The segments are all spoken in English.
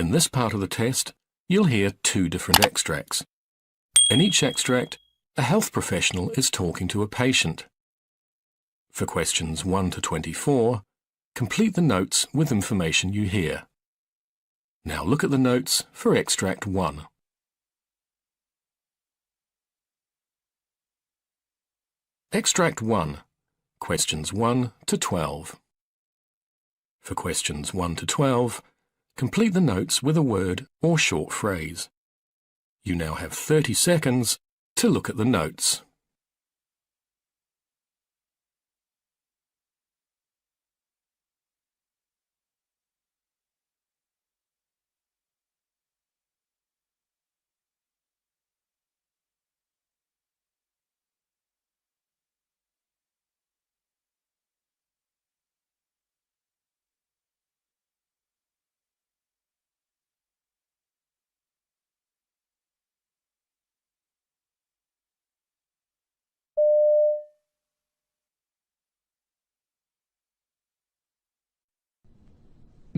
In this part of the test, you'll hear two different extracts. In each extract, a health professional is talking to a patient. For questions 1 to 24, complete the notes with information you hear. Now look at the notes for extract 1. Extract 1, questions 1 to 12. For questions 1 to 12, complete the notes with a word or short phrase. You now have 30 seconds to look at the notes.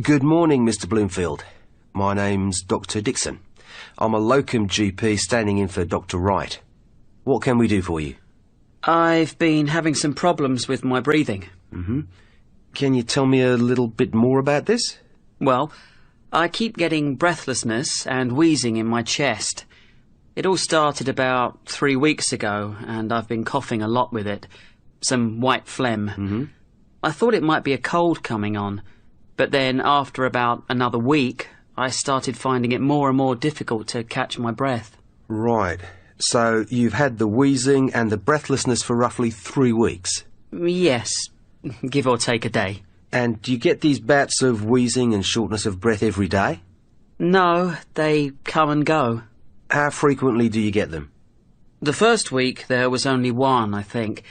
Good morning, Mr. Bloomfield. My name's Dr. Dixon. I'm a locum GP standing in for Dr. Wright. What can we do for you? I've been having some problems with my breathing. Can you tell me a little bit more about this? Well, I keep getting breathlessness and wheezing in my chest. It all started about 3 weeks ago, and I've been coughing a lot with it. Some white phlegm. I thought it might be a cold coming on. But then, after about another week, I started finding it more and more difficult to catch my breath. Right. So you've had the wheezing and the breathlessness for roughly 3 weeks? Yes, give or take a day. And do you get these bouts of wheezing and shortness of breath every day? No, they come and go. How frequently do you get them? The first week there was only one, I think.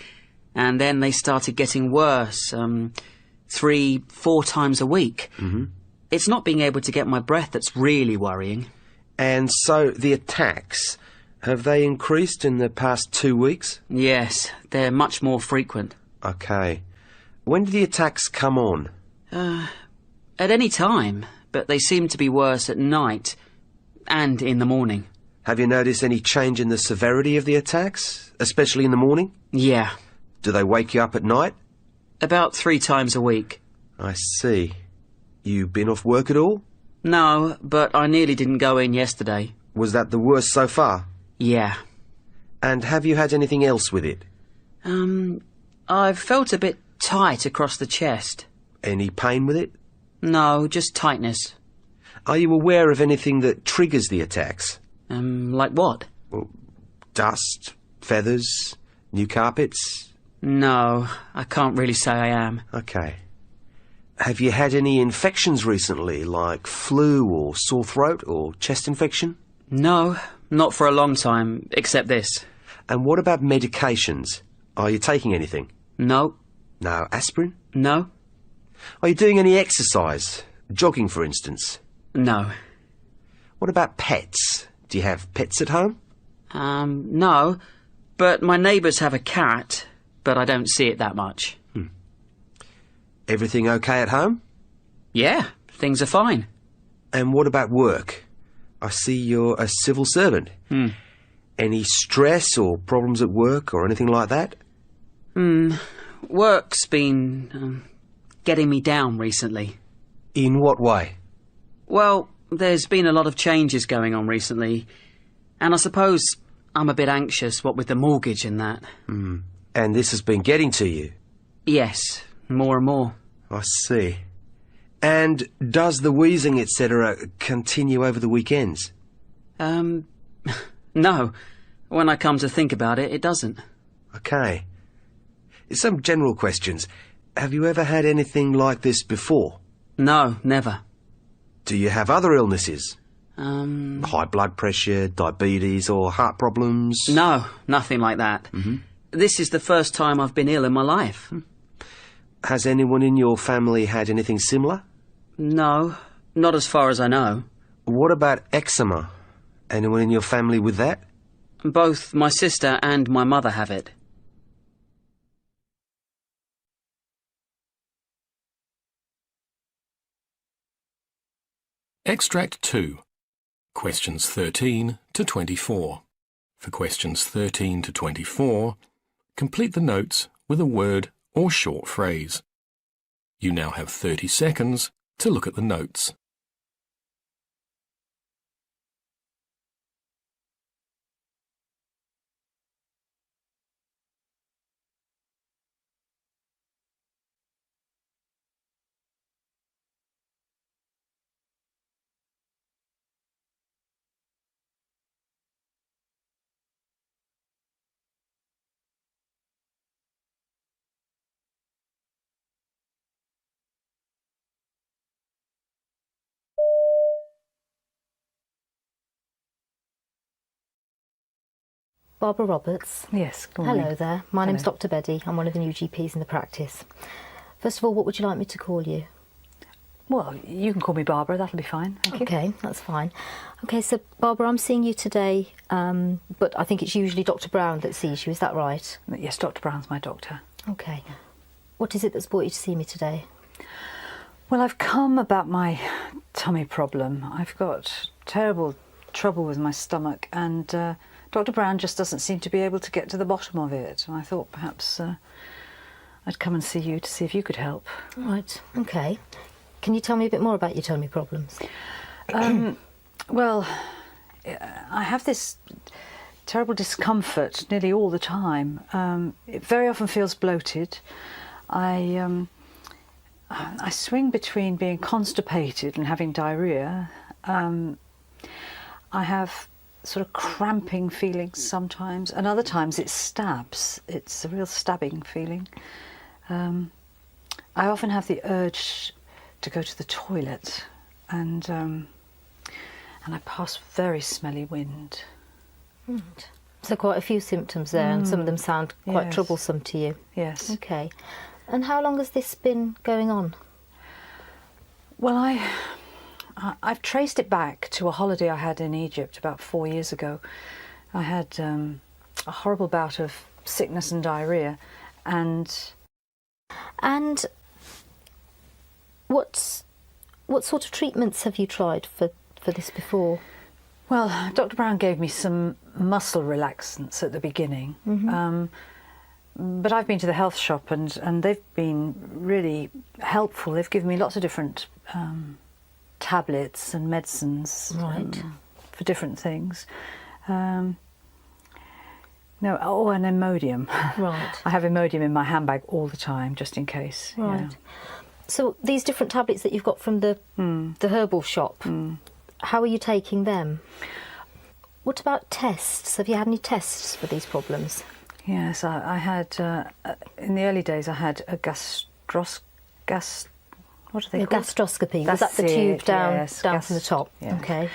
And then they started getting worse, 3-4 times a week. It's not being able to get my breath that's really worrying. And so the attacks, have they increased in the past 2 weeks? Yes, they're much more frequent. Okay. When do the attacks come on? At any time, but they seem to be worse at night and in the morning. Have you noticed any change in the severity of the attacks, especially in the morning? Yeah. Do they wake you up at night? About 3 times a week. I see. You been off work at all? No, but I nearly didn't go in yesterday. Was that the worst so far? Yeah. And have you had anything else with it? I've felt a bit tight across the chest. Any pain with it? No, just tightness. Are you aware of anything that triggers the attacks? Like what? Well, dust, feathers, new carpets? No, I can't really say I am. Okay. Have you had any infections recently, like flu or sore throat or chest infection? No, not for a long time, except this. And what about medications? Are you taking anything? No. No aspirin? No. Are you doing any exercise? Jogging, for instance? No. What about pets? Do you have pets at home? No. But my neighbours have a cat, but I don't see it that much. Everything okay at home? Yeah, things are fine. And what about work? I see you're a civil servant. Any stress or problems at work or anything like that? Work's been getting me down recently. In what way? Well, there's been a lot of changes going on recently, and I suppose I'm a bit anxious, what with the mortgage and that. And this has been getting to you? Yes, more and more. I see. And does the wheezing, etc., continue over the weekends? No. When I come to think about it, it doesn't. Okay. Some general questions. Have you ever had anything like this before? No, never. Do you have other illnesses? High blood pressure, diabetes, or heart problems? No, nothing like that. This is the first time I've been ill in my life. Has anyone in your family had anything similar? No, not as far as I know. What about eczema? Anyone in your family with that? Both my sister and my mother have it. Extract 2. Questions 13 to 24. For questions 13 to 24, complete the notes with a word or short phrase. You now have 30 seconds to look at the notes. Barbara Roberts. Yes, good morning. Hello there. My name's Dr. Beddy. I'm one of the new GPs in the practice. First of all, what would you like me to call you? Well, you can call me Barbara, that'll be fine. Thank you. Okay, that's fine. Okay, so Barbara, I'm seeing you today, but I think it's usually Dr. Brown that sees you, is that right? Yes, Dr. Brown's my doctor. Okay. What is it that's brought you to see me today? Well, I've come about my tummy problem. I've got terrible trouble with my stomach, and Dr. Brown just doesn't seem to be able to get to the bottom of it. And I thought perhaps I'd come and see you to see if you could help. Right, okay. Can you tell me a bit more about your tummy problems? Well, I have this terrible discomfort nearly all the time. It very often feels bloated. I swing between being constipated and having diarrhoea. I have sort of cramping feelings sometimes, and other times it stabs. It's a real stabbing feeling. I often have the urge to go to the toilet, and I pass very smelly wind. Right. So quite a few symptoms there, and some of them sound quite Yes. troublesome to you. Yes. Okay. And how long has this been going on? Well, I've traced it back to a holiday I had in Egypt about 4 years ago. I had a horrible bout of sickness and diarrhoea, and And what sort of treatments have you tried for this before? well, Dr. Brown gave me some muscle relaxants at the beginning. But I've been to the health shop, and they've been really helpful. They've given me lots of different tablets and medicines Right. for different things. And Imodium. Right. I have Imodium in my handbag all the time, just in case. yeah. Right. So these different tablets that you've got from the herbal shop, how are you taking them? What about tests? Have you had any tests for these problems? Yes, I had, in the early days, I had a what are they A called? gastroscopy. Was that the That's tube it, down yes, from the top? yeah. Okay.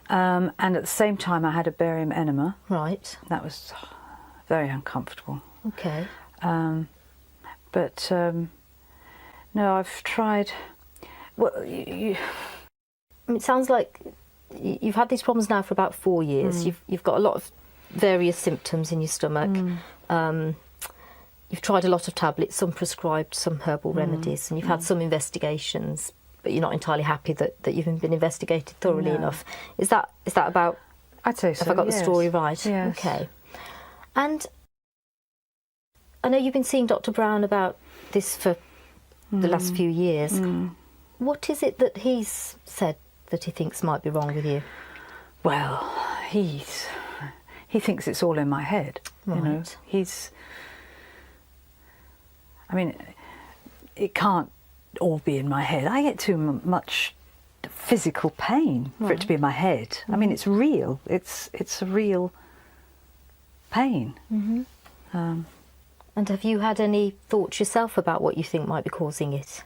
And at the same time, I had a barium enema. Right. That was very uncomfortable. Okay. But no, I've tried. Well, I mean, it sounds like you've had these problems now for about 4 years. You've got a lot of various symptoms in your stomach. You've tried a lot of tablets, some prescribed, some herbal remedies, and you've had some investigations, but you're not entirely happy that you've been investigated thoroughly No. enough. Is that about? I'd say so. Have I got yes. the story right? Yes. Okay. And I know you've been seeing Dr. Brown about this for the last few years. What is it that he's said that he thinks might be wrong with you? Well, he thinks it's all in my head. You know, Right. I mean, it can't all be in my head. I get too much physical pain for it to be in my head. I mean, it's real. It's a real pain. And have you had any thoughts yourself about what you think might be causing it?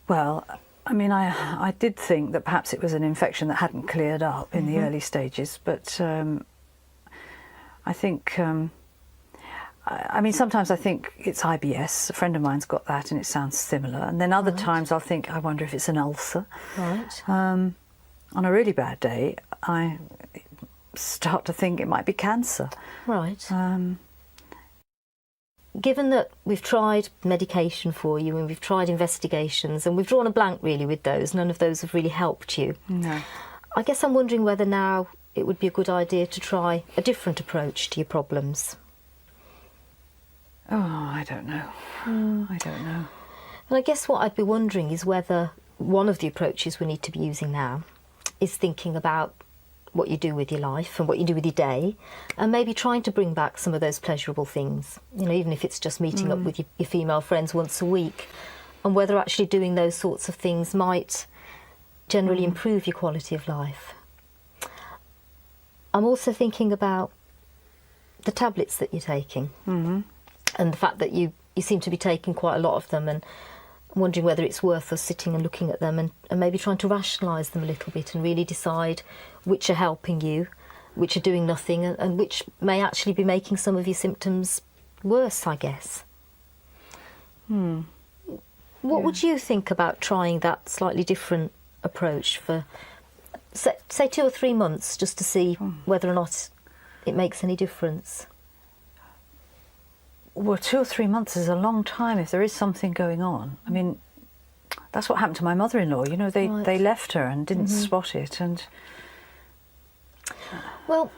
Well, I mean, I did think that perhaps it was an infection that hadn't cleared up in the early stages, but I think, I mean, sometimes I think it's IBS. A friend of mine's got that and it sounds similar. And then other times I'll think, I wonder if it's an ulcer. Right. On a really bad day, I start to think it might be cancer. Right. given that we've tried medication for you and we've tried investigations and we've drawn a blank really with those, none of those have really helped you. No. I guess I'm wondering whether now it would be a good idea to try a different approach to your problems. Oh, I don't know. I don't know. And I guess what I'd be wondering is whether one of the approaches we need to be using now is thinking about what you do with your life and what you do with your day, and maybe trying to bring back some of those pleasurable things, you know, even if it's just meeting up with your female friends once a week, and whether actually doing those sorts of things might generally improve your quality of life. I'm also thinking about the tablets that you're taking, and the fact that you seem to be taking quite a lot of them, and I'm wondering whether it's worth us sitting and looking at them and maybe trying to rationalise them a little bit and really decide which are helping you, which are doing nothing, and which may actually be making some of your symptoms worse, I guess. What would you think about trying that slightly different approach for, say 2 or 3 months, just to see whether or not it makes any difference? Well, 2 or 3 months is a long time if there is something going on. I mean, that's what happened to my mother-in-law. You know, they left her and didn't spot it. And well,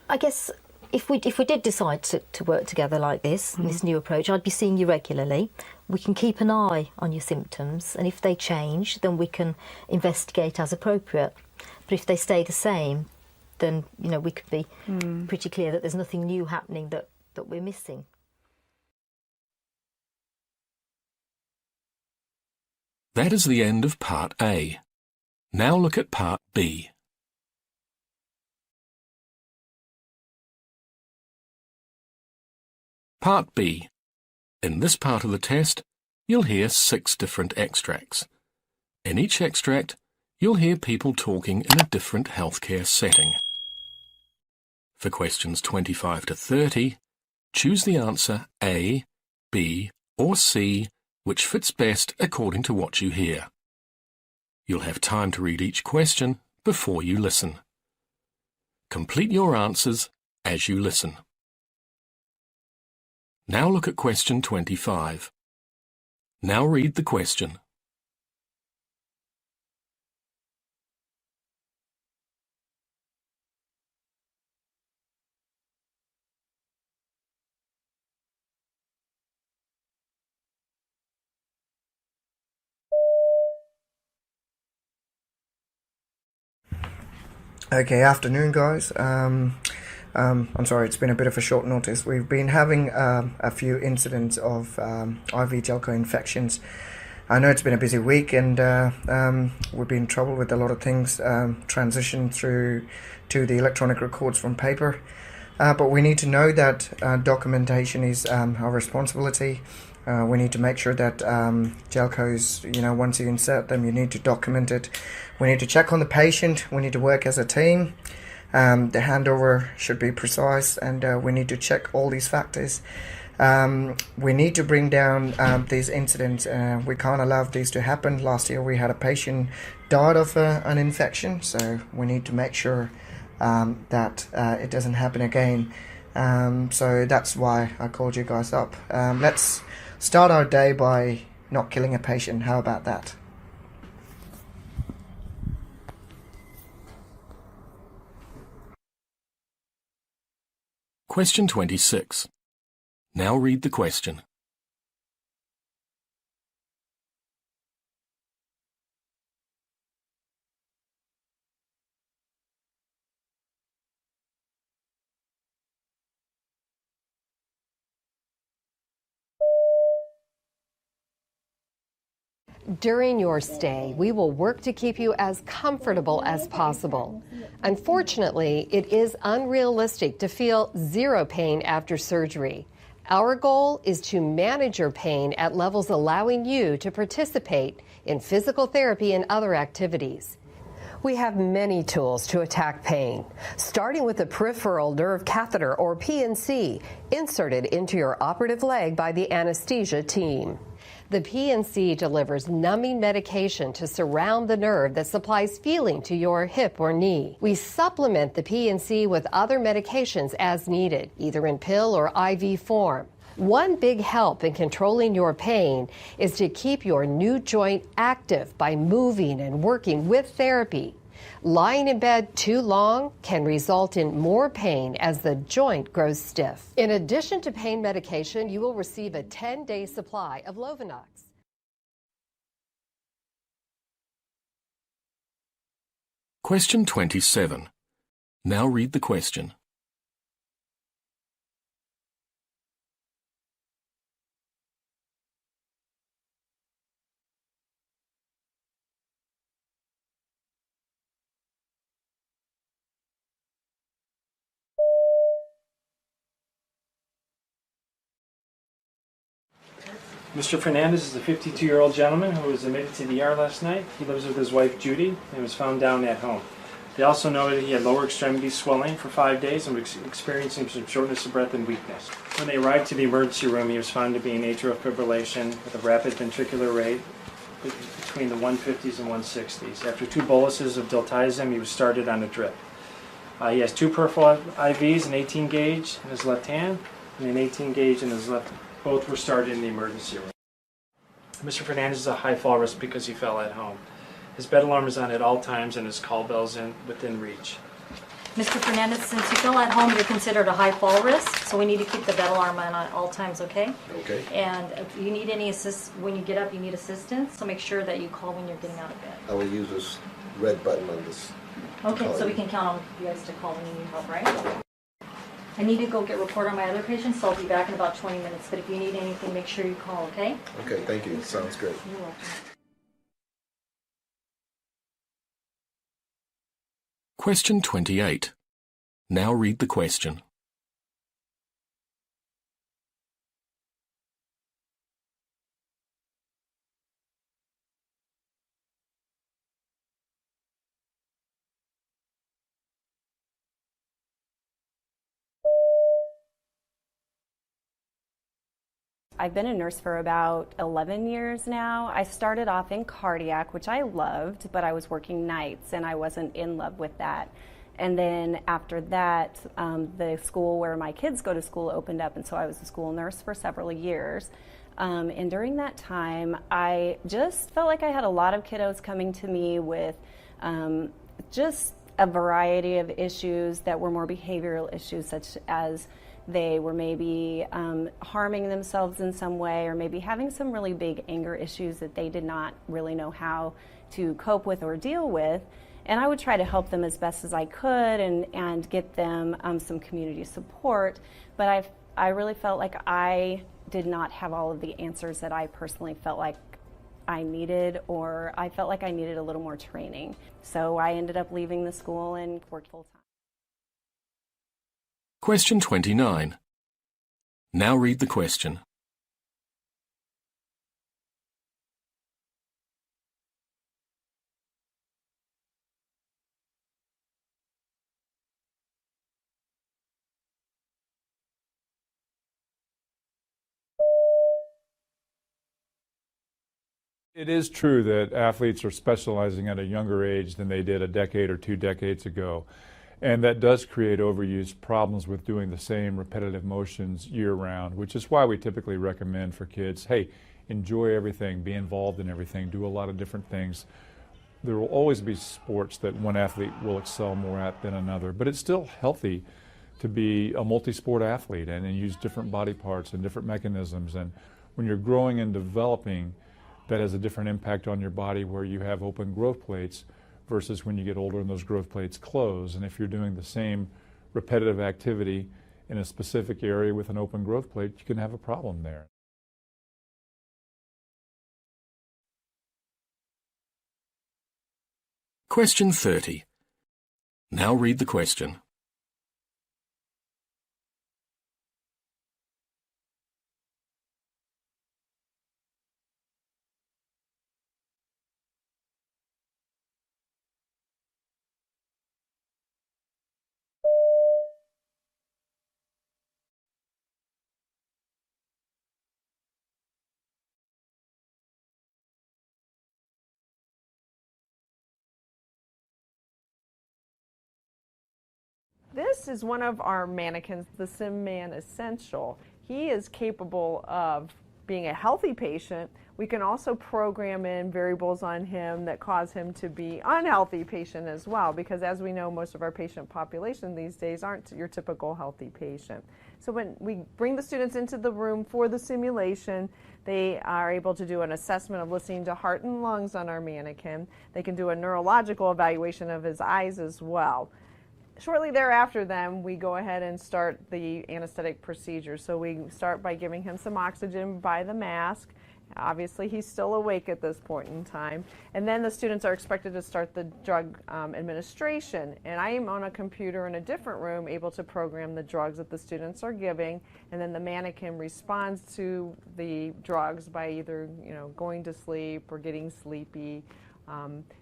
I guess if we did decide to work together like this, this new approach, I'd be seeing you regularly. We can keep an eye on your symptoms, and if they change, then we can investigate as appropriate. But if they stay the same, then, you know, we could be pretty clear that there's nothing new happening that we're missing. That is the end of Part A. Now look at Part B. Part B. In this part of the test, you'll hear 6 different extracts. In each extract, you'll hear people talking in a different healthcare setting. For questions 25 to 30, choose the answer A, B, or C, which fits best according to what you hear. You'll have time to read each question before you listen. Complete your answers as you listen. Now look at question 25. Now read the question. Okay, afternoon guys. I'm sorry, it's been a bit of a short notice. We've been having a few incidents of IV Jelco infections. I know it's been a busy week, and we've been in trouble with a lot of things, transition through to the electronic records from paper. But we need to know that documentation is our responsibility. We need to make sure that Jelcos, you know, once you insert them, you need to document it. We need to check on the patient. We need to work as a team. The handover should be precise, and we need to check all these factors. We need to bring down these incidents. We can't allow these to happen. Last year we had a patient died of an infection, so we need to make sure that it doesn't happen again. So that's why I called you guys up. Let's start our day by not killing a patient. How about that? Question 26. Now read the question. During your stay, we will work to keep you as comfortable as possible. Unfortunately, it is unrealistic to feel zero pain after surgery. Our goal is to manage your pain at levels allowing you to participate in physical therapy and other activities. We have many tools to attack pain, starting with the peripheral nerve catheter, or PNC, inserted into your operative leg by the anesthesia team. The PNC delivers numbing medication to surround the nerve that supplies feeling to your hip or knee. We supplement the PNC with other medications as needed, either in pill or IV form. One big help in controlling your pain is to keep your new joint active by moving and working with therapy. Lying in bed too long can result in more pain as the joint grows stiff. In addition to pain medication, you will receive a 10-day supply of Lovenox. Question 27. Now read the question. Mr. Fernandez is a 52-year-old gentleman who was admitted to the ER last night. He lives with his wife, Judy, and was found down at home. They also noted he had lower extremity swelling for 5 days and was experiencing some shortness of breath and weakness. When they arrived to the emergency room, he was found to be in atrial fibrillation with a rapid ventricular rate between the 150s and 160s. After 2 boluses of diltiazem, he was started on a drip. He has 2 peripheral IVs, an 18 gauge in his left hand and an 18 gauge in his left. Both were started in the emergency room. Mr. Fernandez is a high fall risk because he fell at home. His bed alarm is on at all times and his call bell's within reach. Mr. Fernandez, since you fell at home, you're considered a high fall risk, so we need to keep the bed alarm on at all times, okay? Okay. And if you need any when you get up, you need assistance, so make sure that you call when you're getting out of bed. I will use this red button on this. Okay, so we can count on you guys to call when you need help, right? I need to go get report on my other patients, so I'll be back in about 20 minutes, but if you need anything, make sure you call, okay? Okay, thank you. Sounds great. You're welcome. Question 28. Now read the question. I've been a nurse for about 11 years now. I started off in cardiac, which I loved, but I was working nights and I wasn't in love with that. And then after that, the school where my kids go to school opened up, and so I was a school nurse for several years. And during that time, I just felt like I had a lot of kiddos coming to me with just a variety of issues that were more behavioral issues, such as they were maybe harming themselves in some way, or maybe having some really big anger issues that they did not really know how to cope with or deal with. And I would try to help them as best as I could and get them some community support. But I really felt like I did not have all of the answers that I personally felt like I needed, or I felt like I needed a little more training. So I ended up leaving the school and worked full-time. Question 29. Now read the question. It is true that athletes are specializing at a younger age than they did a decade or 2 decades ago. And that does create overuse problems with doing the same repetitive motions year-round, which is why we typically recommend for kids, hey, enjoy everything, be involved in everything, do a lot of different things. There will always be sports that one athlete will excel more at than another, but it's still healthy to be a multi-sport athlete and use different body parts and different mechanisms. And when you're growing and developing, that has a different impact on your body where you have open growth plates versus when you get older and those growth plates close. And if you're doing the same repetitive activity in a specific area with an open growth plate, you can have a problem there. Question 30. Now read the question. This is one of our mannequins, the SimMan Essential. he is capable of being a healthy patient. We can also program in variables on him that cause him to be unhealthy patient as well, because as we know, most of our patient population these days aren't your typical healthy patient. So when we bring the students into the room for the simulation, they are able to do an assessment of listening to heart and lungs on our mannequin. They can do a neurological evaluation of his eyes as well. Shortly thereafter, then, we go ahead and start the anesthetic procedure. So we start by giving him some oxygen by the mask. Obviously, he's still awake at this point in time. And then the students are expected to start the drug administration. And I am on a computer in a different room able to program the drugs that the students are giving. And then the mannequin responds to the drugs by either going to sleep or getting sleepy.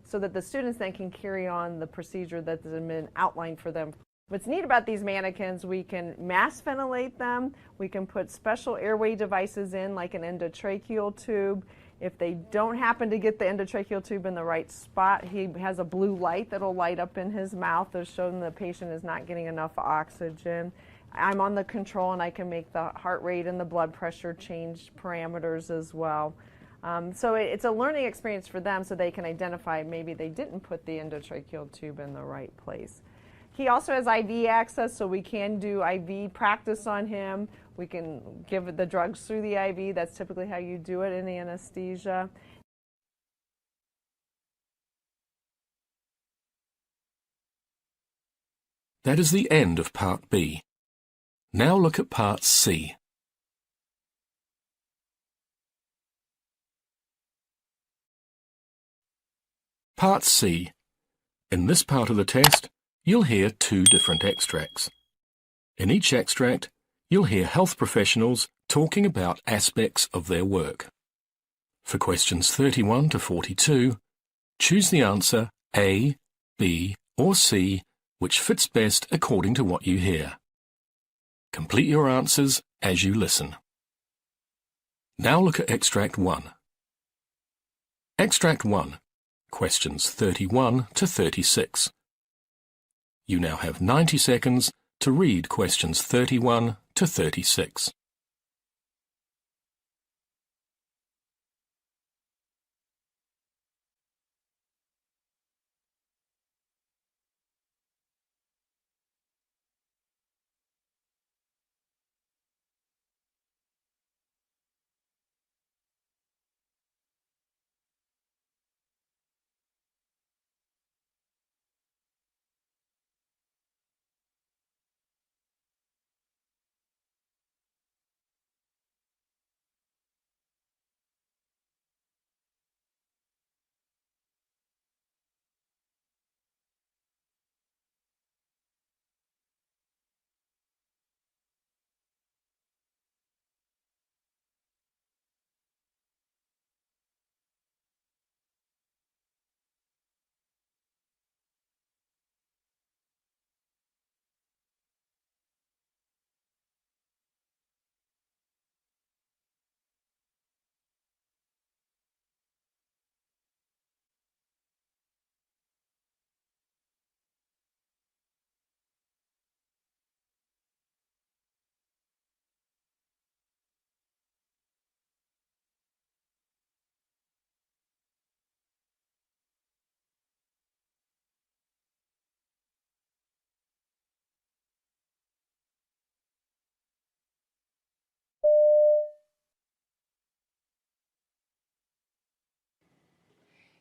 So that the students then can carry on the procedure that's been outlined for them. What's neat about these mannequins, we can mass ventilate them, we can put special airway devices in like an endotracheal tube. If they don't happen to get the endotracheal tube in the right spot, he has a blue light that'll light up in his mouth to show them the patient is not getting enough oxygen. I'm on the control and I can make the heart rate and the blood pressure change parameters as well. So it's a learning experience for them so they can identify maybe they didn't put the endotracheal tube in the right place. He also has IV access, so we can do IV practice on him. We can give the drugs through the IV. That's typically how you do it in anesthesia. That is the end of Part B. Now look at Part C. Part C. In this part of the test, you'll hear two different extracts. In each extract, you'll hear health professionals talking about aspects of their work. For questions 31 to 42, choose the answer A, B, or C, which fits best according to what you hear. Complete your answers as you listen. Now look at Extract 1. Extract 1. Questions 31 to 36. You now have 90 seconds to read questions 31 to 36.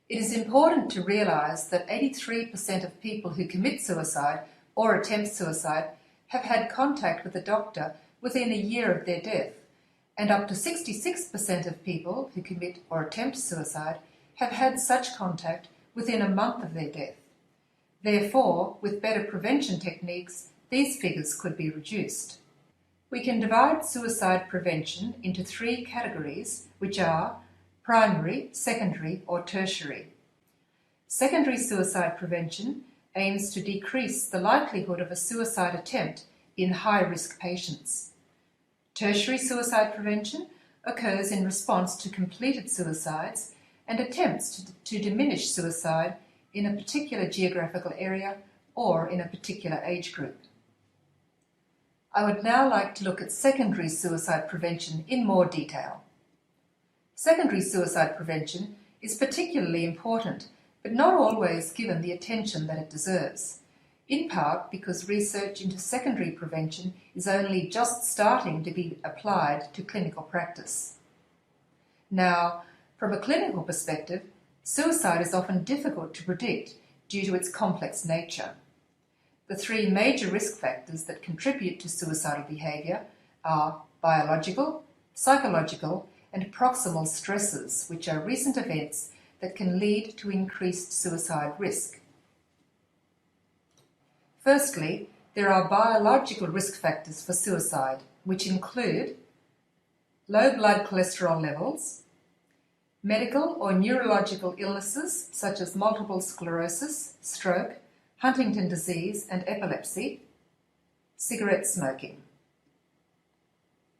It is important to realise that 83% of people who commit suicide or attempt suicide have had contact with a doctor within a year of their death, and up to 66% of people who commit or attempt suicide have had such contact within a month of their death. Therefore, with better prevention techniques, these figures could be reduced. We can divide suicide prevention into three categories, which are primary, secondary, or tertiary. Secondary suicide prevention aims to decrease the likelihood of a suicide attempt in high-risk patients. Tertiary suicide prevention occurs in response to completed suicides and attempts to diminish suicide in a particular geographical area or in a particular age group. I would now like to look at secondary suicide prevention in more detail. Secondary suicide prevention is particularly important, but not always given the attention that it deserves, in part because research into secondary prevention is only just starting to be applied to clinical practice. Now, from a clinical perspective, suicide is often difficult to predict due to its complex nature. The three major risk factors that contribute to suicidal behaviour are biological, psychological, and proximal stresses, which are recent events that can lead to increased suicide risk. Firstly, there are biological risk factors for suicide, which include low blood cholesterol levels, medical or neurological illnesses such as multiple sclerosis, stroke, Huntington disease and epilepsy, cigarette smoking.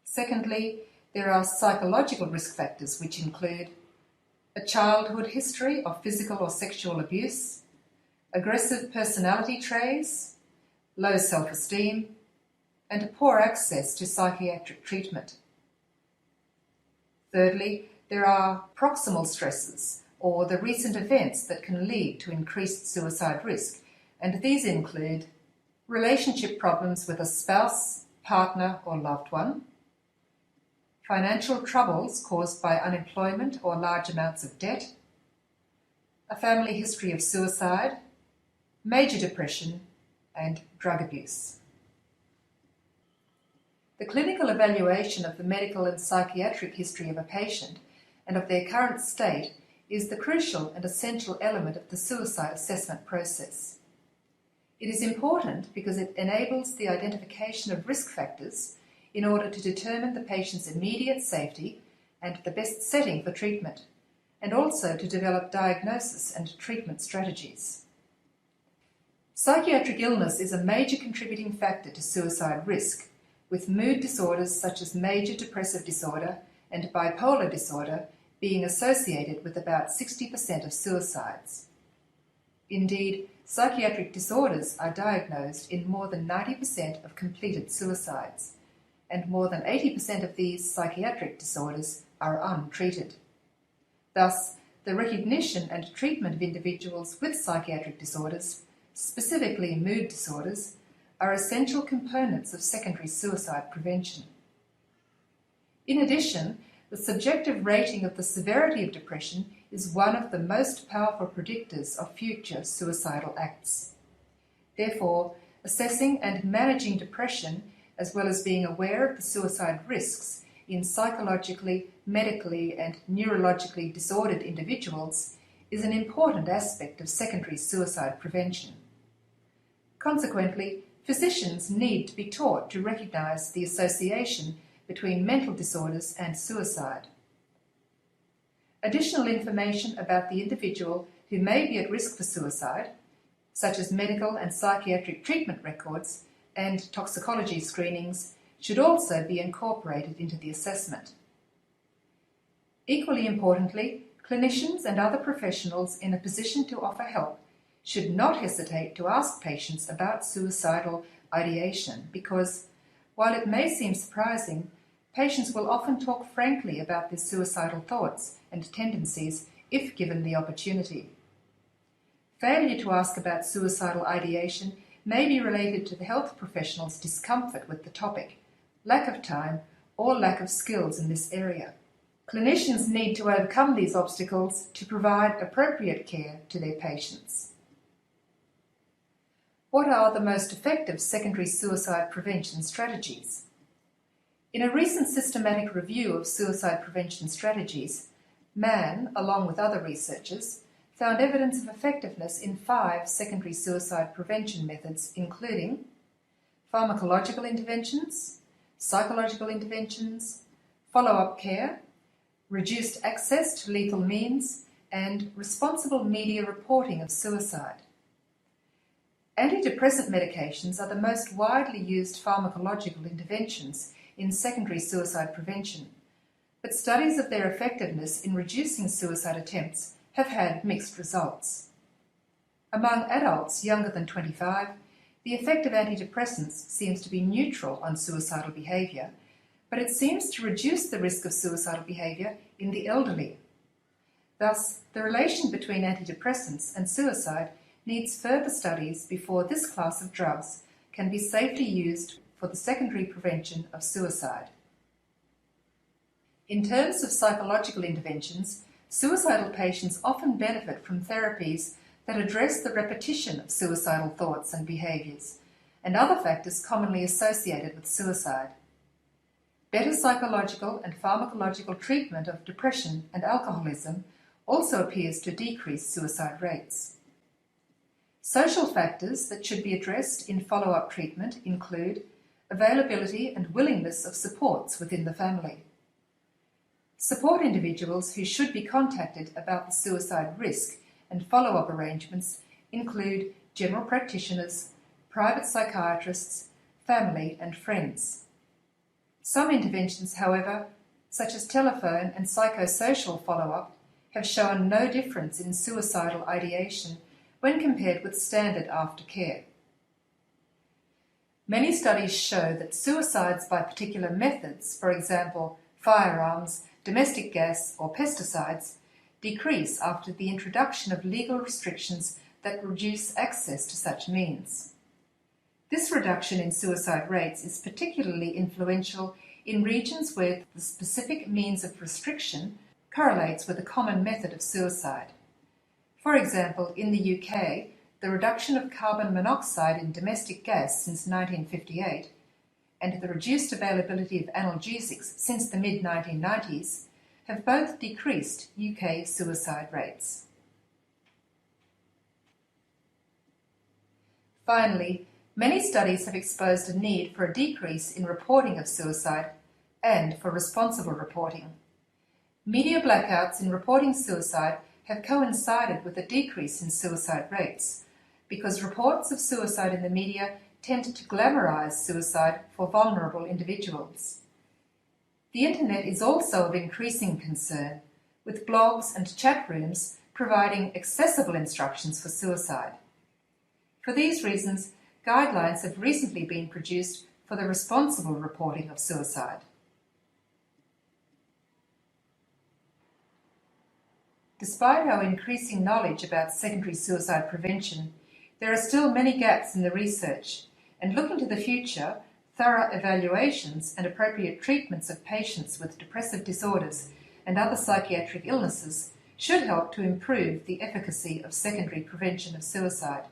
Secondly, there are psychological risk factors which include a childhood history of physical or sexual abuse, aggressive personality traits, low self-esteem, and poor access to psychiatric treatment. Thirdly, there are proximal stresses, or the recent events that can lead to increased suicide risk, and these include relationship problems with a spouse, partner, or loved one, financial troubles caused by unemployment or large amounts of debt, a family history of suicide, major depression, and drug abuse. The clinical evaluation of the medical and psychiatric history of a patient and of their current state is the crucial and essential element of the suicide assessment process. It is important because it enables the identification of risk factors in order to determine the patient's immediate safety and the best setting for treatment, and also to develop diagnosis and treatment strategies. Psychiatric illness is a major contributing factor to suicide risk, with mood disorders such as major depressive disorder and bipolar disorder being associated with about 60% of suicides. Indeed, psychiatric disorders are diagnosed in more than 90% of completed suicides, and more than 80% of these psychiatric disorders are untreated. Thus, the recognition and treatment of individuals with psychiatric disorders, specifically mood disorders, are essential components of secondary suicide prevention. In addition, the subjective rating of the severity of depression is one of the most powerful predictors of future suicidal acts. Therefore, assessing and managing depression, as well as being aware of the suicide risks in psychologically, medically, and neurologically disordered individuals, is an important aspect of secondary suicide prevention. Consequently, physicians need to be taught to recognise the association between mental disorders and suicide. Additional information about the individual who may be at risk for suicide, such as medical and psychiatric treatment records and toxicology screenings, should also be incorporated into the assessment. Equally importantly, clinicians and other professionals in a position to offer help should not hesitate to ask patients about suicidal ideation because, while it may seem surprising, patients will often talk frankly about their suicidal thoughts and tendencies if given the opportunity. Failure to ask about suicidal ideation may be related to the health professional's discomfort with the topic, lack of time, or lack of skills in this area. Clinicians need to overcome these obstacles to provide appropriate care to their patients. What are the most effective secondary suicide prevention strategies? In a recent systematic review of suicide prevention strategies, Mann, along with other researchers, found evidence of effectiveness in 5 secondary suicide prevention methods, including pharmacological interventions, psychological interventions, follow-up care, reduced access to lethal means, and responsible media reporting of suicide. Antidepressant medications are the most widely used pharmacological interventions in secondary suicide prevention, but studies of their effectiveness in reducing suicide attempts have had mixed results. Among adults younger than 25, The effect of antidepressants seems to be neutral on suicidal behaviour, but it seems to reduce the risk of suicidal behaviour in the elderly. Thus, the relation between antidepressants and suicide needs further studies before this class of drugs can be safely used for the secondary prevention of suicide. In terms of psychological interventions, suicidal patients often benefit from therapies that address the repetition of suicidal thoughts and behaviours, and other factors commonly associated with suicide. Better psychological and pharmacological treatment of depression and alcoholism also appears to decrease suicide rates. Social factors that should be addressed in follow-up treatment include availability and willingness of supports within the family. Support individuals who should be contacted about the suicide risk and follow-up arrangements include general practitioners, private psychiatrists, family and friends. Some interventions, however, such as telephone and psychosocial follow-up, have shown no difference in suicidal ideation when compared with standard aftercare. Many studies show that suicides by particular methods, for example, firearms, domestic gas or pesticides, decrease after the introduction of legal restrictions that reduce access to such means. This reduction in suicide rates is particularly influential in regions where the specific means of restriction correlates with a common method of suicide. For example, in the UK, the reduction of carbon monoxide in domestic gas since 1958 and the reduced availability of analgesics since the mid-1990s have both decreased UK suicide rates. Finally, many studies have exposed a need for a decrease in reporting of suicide and for responsible reporting. Media blackouts in reporting suicide have coincided with a decrease in suicide rates because reports of suicide in the media tend to glamorise suicide for vulnerable individuals. The internet is also of increasing concern, with blogs and chat rooms providing accessible instructions for suicide. For these reasons, guidelines have recently been produced for the responsible reporting of suicide. Despite our increasing knowledge about secondary suicide prevention, there are still many gaps in the research, and looking to the future, thorough evaluations and appropriate treatments of patients with depressive disorders and other psychiatric illnesses should help to improve the efficacy of secondary prevention of suicide.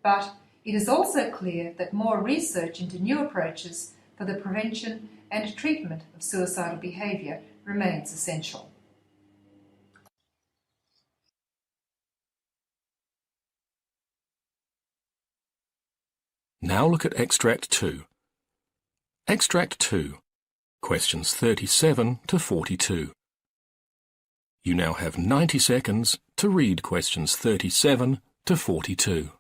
But it is also clear that more research into new approaches for the prevention and treatment of suicidal behaviour remains essential. Now look at Extract 2. Extract 2, questions 37 to 42. You now have 90 seconds to read questions 37 to 42.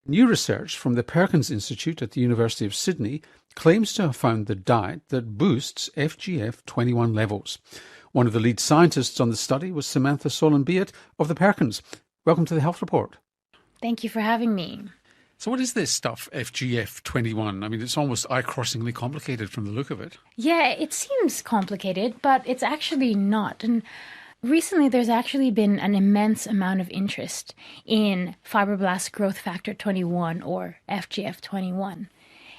New research from the Perkins Institute at the University of Sydney claims to have found the diet that boosts FGF21 levels. One of the lead scientists on the study was Samantha Solon-Beat of the Perkins. Welcome to the Health Report. Thank you for having me. So what is this stuff, FGF21? I mean, it's almost eye-crossingly complicated from the look of it. Yeah, it seems complicated, but it's actually not. And recently, there's actually been an immense amount of interest in fibroblast growth factor 21, or FGF21.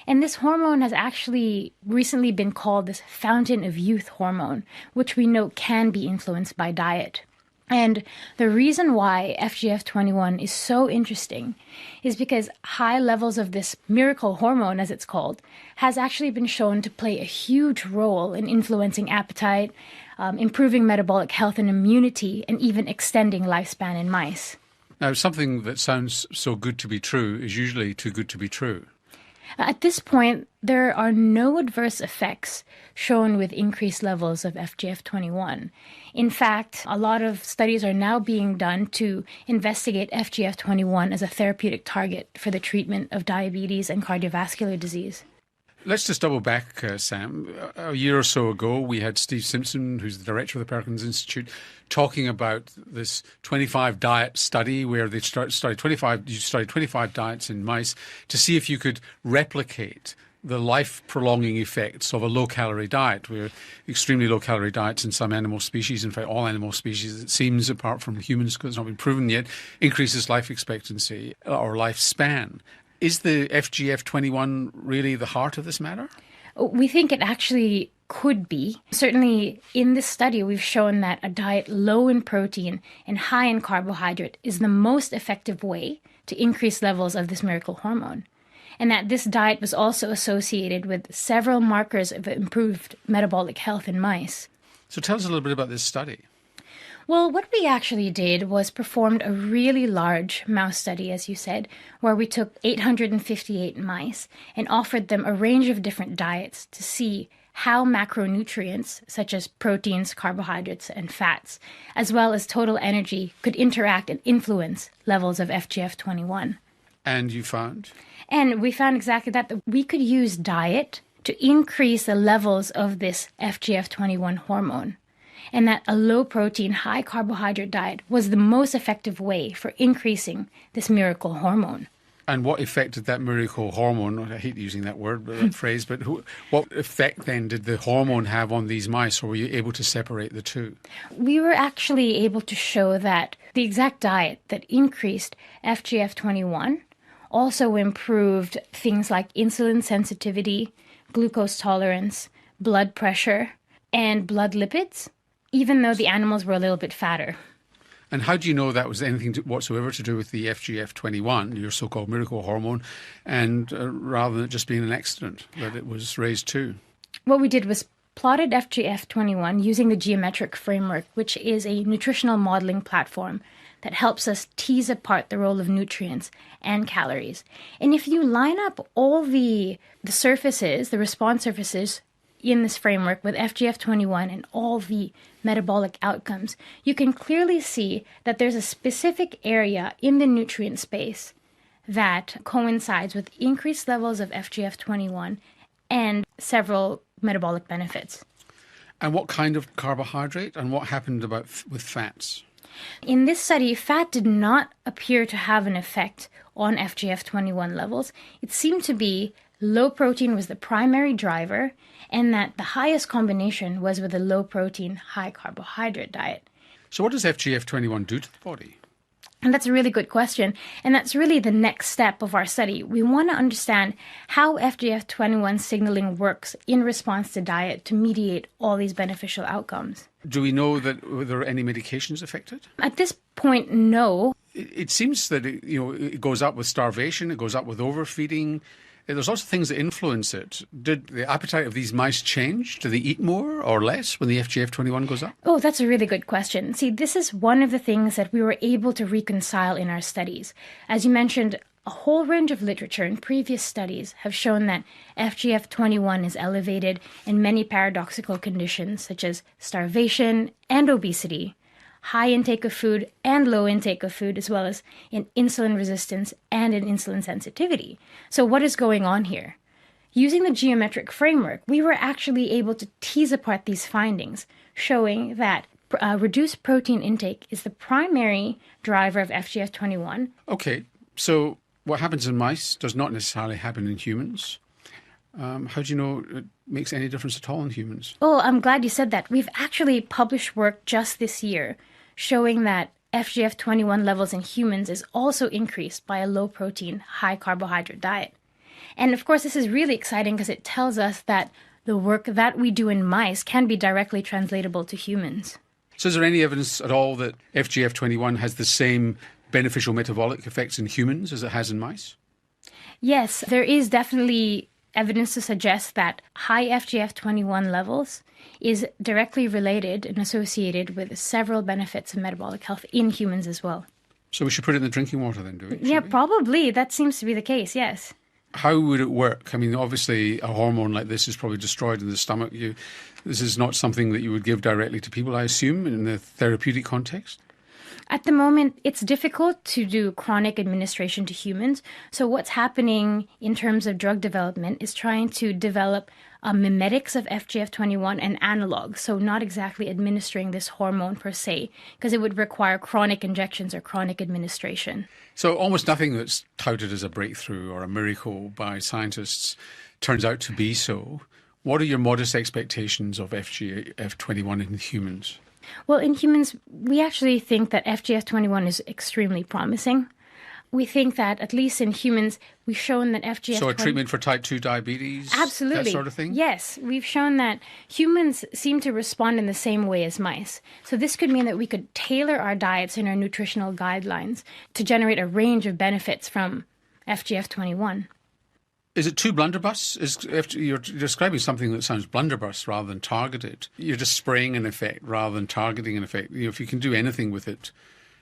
And this hormone has actually recently been called this fountain of youth hormone, which we know can be influenced by diet. And the reason why FGF21 is so interesting is because high levels of this miracle hormone, as it's called, has actually been shown to play a huge role in influencing appetite, improving metabolic health and immunity, and even extending lifespan in mice. Now, something that sounds so good to be true is usually too good to be true. At this point, there are no adverse effects shown with increased levels of FGF21. In fact, a lot of studies are now being done to investigate FGF21 as a therapeutic target for the treatment of diabetes and cardiovascular disease. Let's just double back, Sam. A year or so ago, we had Steve Simpson, who's the director of the Perkins Institute, talking about this 25 diet study where they studied 25 diets in mice to see if you could replicate the life-prolonging effects of a low-calorie diet, where extremely low-calorie diets in some animal species, in fact all animal species, it seems, apart from humans because it's not been proven yet, increases life expectancy or lifespan. Is the FGF21 really the heart of this matter? We think it actually could be. Certainly in this study, we've shown that a diet low in protein and high in carbohydrate is the most effective way to increase levels of this miracle hormone. And that this diet was also associated with several markers of improved metabolic health in mice. So tell us a little bit about this study. Well, what we actually did was performed a really large mouse study, as you said, where we took 858 mice and offered them a range of different diets to see how macronutrients, such as proteins, carbohydrates, and fats, as well as total energy, could interact and influence levels of FGF21. And you found? And we found exactly that we could use diet to increase the levels of this FGF21 hormone, and that a low-protein, high-carbohydrate diet was the most effective way for increasing this miracle hormone. And what effect did that miracle hormone, I hate using that word, that phrase, but what effect then did the hormone have on these mice, or were you able to separate the two? We were actually able to show that the exact diet that increased FGF21 also improved things like insulin sensitivity, glucose tolerance, blood pressure, and blood lipids, even though the animals were a little bit fatter. And how do you know that was anything whatsoever to do with the FGF21, your so-called miracle hormone, and rather than it just being an accident that it was raised too? What we did was plotted FGF21 using the geometric framework, which is a nutritional modeling platform that helps us tease apart the role of nutrients and calories. And if you line up all the surfaces, the response surfaces in this framework with FGF21 and all the metabolic outcomes, you can clearly see that there's a specific area in the nutrient space that coincides with increased levels of FGF21 and several metabolic benefits. And what kind of carbohydrate, and what happened with fats? In this study, fat did not appear to have an effect on FGF21 levels. It seemed to be low protein was the primary driver, and that the highest combination was with a low protein, high carbohydrate diet. So what does FGF21 do to the body? And that's a really good question. And that's really the next step of our study. We want to understand how FGF21 signaling works in response to diet to mediate all these beneficial outcomes. Do we know that there are any medications affected? At this point, no. It seems that it goes up with starvation, it goes up with overfeeding. There's lots of things that influence it. Did the appetite of these mice change? Do they eat more or less when the FGF21 goes up? Oh, that's a really good question. See, this is one of the things that we were able to reconcile in our studies. As you mentioned, a whole range of literature in previous studies have shown that FGF21 is elevated in many paradoxical conditions such as starvation and obesity, high intake of food and low intake of food, as well as in insulin resistance and in insulin sensitivity. So what is going on here? Using the geometric framework, we were actually able to tease apart these findings, showing that reduced protein intake is the primary driver of FGF21. Okay, so what happens in mice does not necessarily happen in humans. How do you know it makes any difference at all in humans? Well, I'm glad you said that. We've actually published work just this year showing that FGF21 levels in humans is also increased by a low-protein, high-carbohydrate diet. And of course, this is really exciting because it tells us that the work that we do in mice can be directly translatable to humans. So is there any evidence at all that FGF21 has the same beneficial metabolic effects in humans as it has in mice? Yes, there is definitely evidence to suggest that high FGF21 levels is directly related and associated with several benefits of metabolic health in humans as well. So we should put it in the drinking water then, do we? Yeah, probably. That seems to be the case, yes. How would it work? I mean, obviously a hormone like this is probably destroyed in the stomach. This is not something that you would give directly to people, I assume, in the therapeutic context? At the moment, it's difficult to do chronic administration to humans. So what's happening in terms of drug development is trying to develop mimetics of FGF21 and analogs. So not exactly administering this hormone per se, because it would require chronic injections or chronic administration. So almost nothing that's touted as a breakthrough or a miracle by scientists turns out to be so. What are your modest expectations of FGF21 in humans? Well, in humans, we actually think that FGF21 is extremely promising. We think that, at least in humans, we've shown that FGF21... So a treatment for type 2 diabetes? Absolutely. That sort of thing? Yes. We've shown that humans seem to respond in the same way as mice. So this could mean that we could tailor our diets and our nutritional guidelines to generate a range of benefits from FGF21. Is it too blunderbuss? You're describing something that sounds blunderbuss rather than targeted. You're just spraying an effect rather than targeting an effect. If you can do anything with it,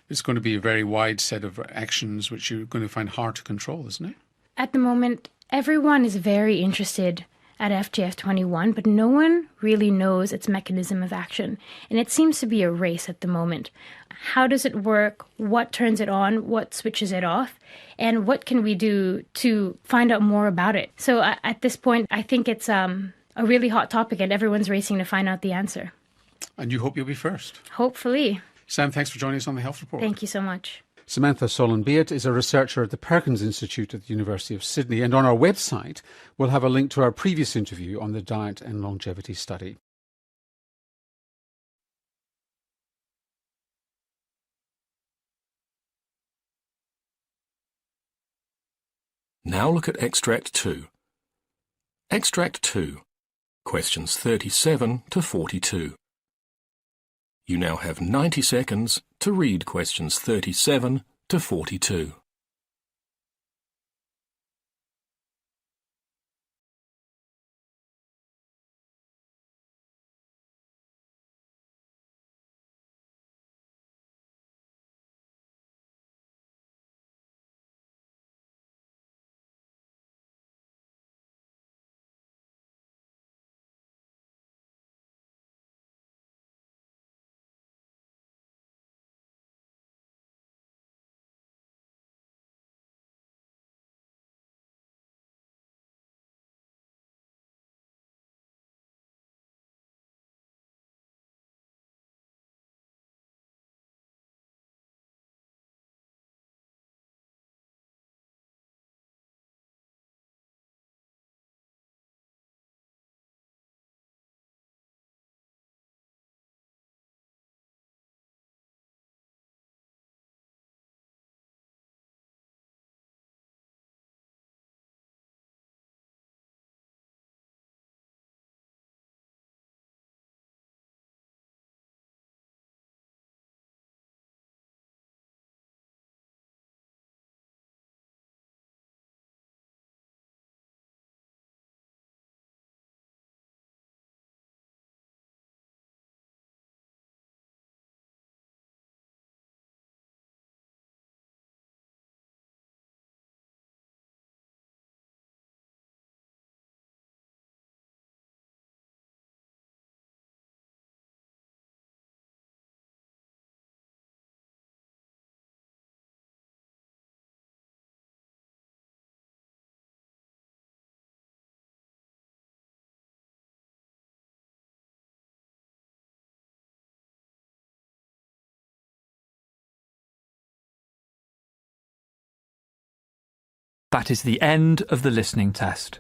it's going to be a very wide set of actions which you're going to find hard to control, isn't it? At the moment, everyone is very interested at FGF21, but no one really knows its mechanism of action. And it seems to be a race at the moment. How does it work? What turns it on? What switches it off? And what can we do to find out more about it? So at this point, I think it's a really hot topic and everyone's racing to find out the answer. And you hope you'll be first. Hopefully. Sam, thanks for joining us on the Health Report. Thank you so much. Samantha Solon-Beat is a researcher at the Perkins Institute at the University of Sydney, and on our website we'll have a link to our previous interview on the diet and longevity study. Now look at Extract 2. Extract 2, questions 37 to 42. You now have 90 seconds to read questions 37 to 42. That is the end of the listening test.